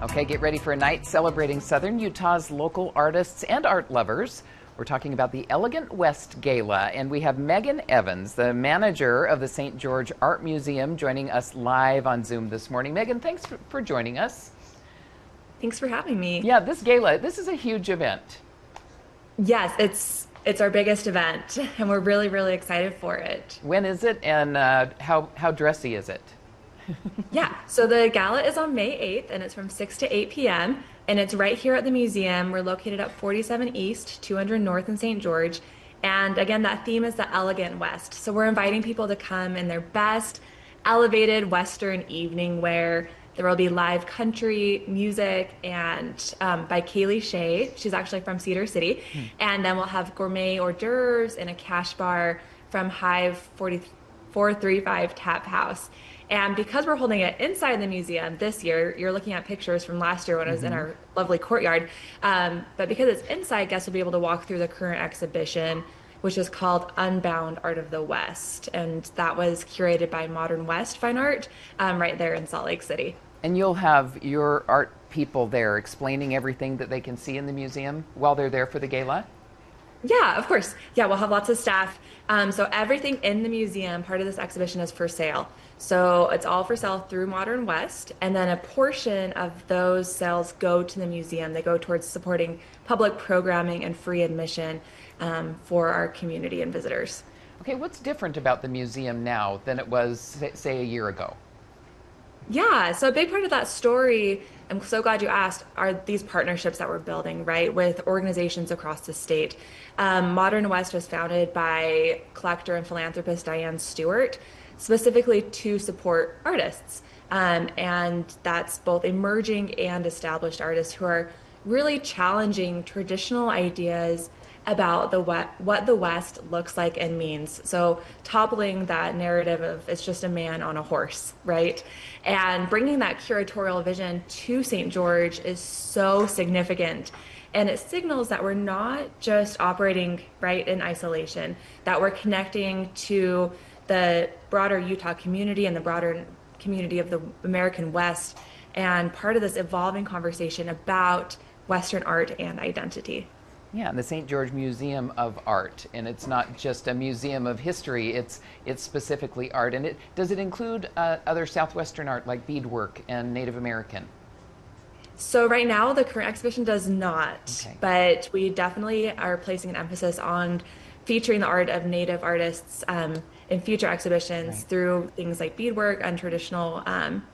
Okay, get ready for a night celebrating Southern Utah's local artists and art lovers. We're talking about the Elegant West Gala, and we have Meagan Evans, the manager of the St. George Art Museum, joining us live on Zoom this morning. Meagan, thanks for joining us. Thanks for having me. Yeah, this gala, this is a huge event. Yes, it's our biggest event, and we're really, really excited for it. When is it, and how dressy is it? Yeah, so the gala is on May 8th, and it's from 6 to 8 p.m., and it's right here at the museum. We're located at 47 East, 200 North in St. George. And again, that theme is the Elegant West. So we're inviting people to come in their best elevated Western evening wear. There will be live country music and by Kaylee Shea. She's actually from Cedar City. And then we'll have gourmet hors d'oeuvres and a cash bar from Hive 435 Tap House. And because we're holding it inside the museum this year, you're looking at pictures from last year when it was in our lovely courtyard. But because it's inside, guests will be able to walk through the current exhibition, which is called Unbound Art of the West. And that was curated by Modern West Fine Art right there in Salt Lake City. And you'll have your art people there explaining everything that they can see in the museum while they're there for the gala? Yeah, of course. Yeah, we'll have lots of staff. So everything in the museum, part of this exhibition is for sale. So it's all for sale through Modern West, and then a portion of those sales go to the museum. They go towards supporting public programming and free admission for our community and visitors. Okay, what's different about the museum now than it was, say, a year ago? Yeah, so a big part of that story, I'm so glad you asked, are these partnerships that we're building, right, with organizations across the state. Modern West was founded by collector and philanthropist Diane Stewart, specifically to support artists. And that's both emerging and established artists who are really challenging traditional ideas about what the West looks like and means. So toppling that narrative of it's just a man on a horse, right? And bringing that curatorial vision to St. George is so significant. And it signals that we're not just operating right in isolation, that we're connecting to the broader Utah community and the broader community of the American West, and part of this evolving conversation about Western art and identity. Yeah, the St. George Museum of Art, and it's not just a museum of history, it's specifically art. And does it include other Southwestern art like beadwork and Native American? So right now the current exhibition does not, okay. But we definitely are placing an emphasis on featuring the art of Native artists in future exhibitions through things like beadwork and traditional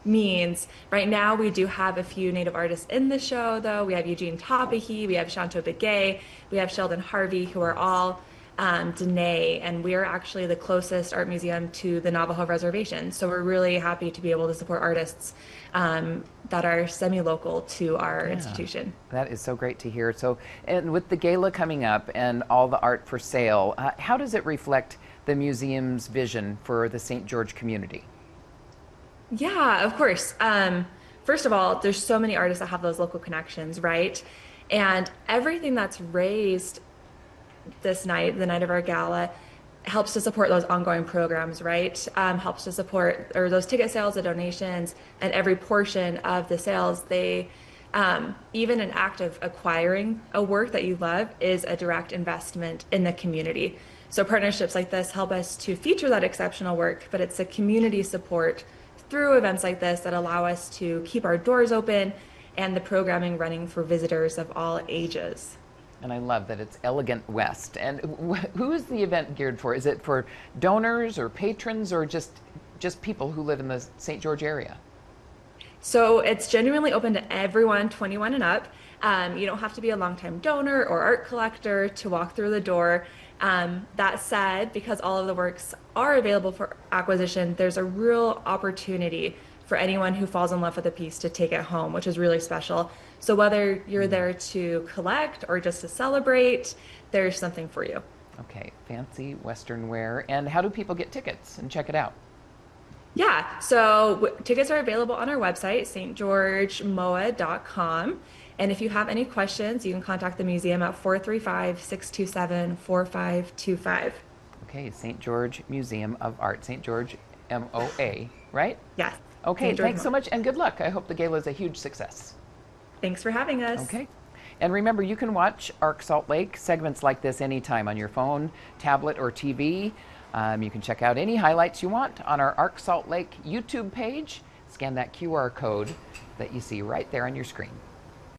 means. Right now, we do have a few Native artists in the show, though. We have Eugene Tapahi, we have Shanto Begay, we have Sheldon Harvey, who are all Dene, and we are actually the closest art museum to the Navajo reservation. So we're really happy to be able to support artists that are semi-local to our institution. That is so great to hear. So, and with the gala coming up and all the art for sale, how does it reflect the museum's vision for the St. George community? Yeah, of course. First of all, there's so many artists that have those local connections, right? And everything that's raised this night, the night of our gala, helps to support those ongoing programs, right? Helps to support those ticket sales, the donations, and every portion of the sales. They even an act of acquiring a work that you love is a direct investment in the community. So partnerships like this help us to feature that exceptional work, but it's a community support through events like this that allow us to keep our doors open and the programming running for visitors of all ages. And I love that it's Elegant West. And who is the event geared for? Is it for donors or patrons or just people who live in the St. George area? So it's genuinely open to everyone 21 and up. You don't have to be a longtime donor or art collector to walk through the door. That said, because all of the works are available for acquisition, there's a real opportunity for anyone who falls in love with a piece to take it home, which is really special. So whether you're there to collect or just to celebrate, there's something for you. Okay, fancy Western wear. And how do people get tickets and check it out? Yeah, so tickets are available on our website, stgeorgemoa.com. And if you have any questions, you can contact the museum at 435-627-4525. Okay, St. George Museum of Art, St. George MOA, right? Yes. Okay, thanks so much and good luck. I hope the gala is a huge success. Thanks for having us. Okay. And remember, you can watch ARC Salt Lake segments like this anytime on your phone, tablet, or TV. You can check out any highlights you want on our ARC Salt Lake YouTube page. Scan that QR code that you see right there on your screen.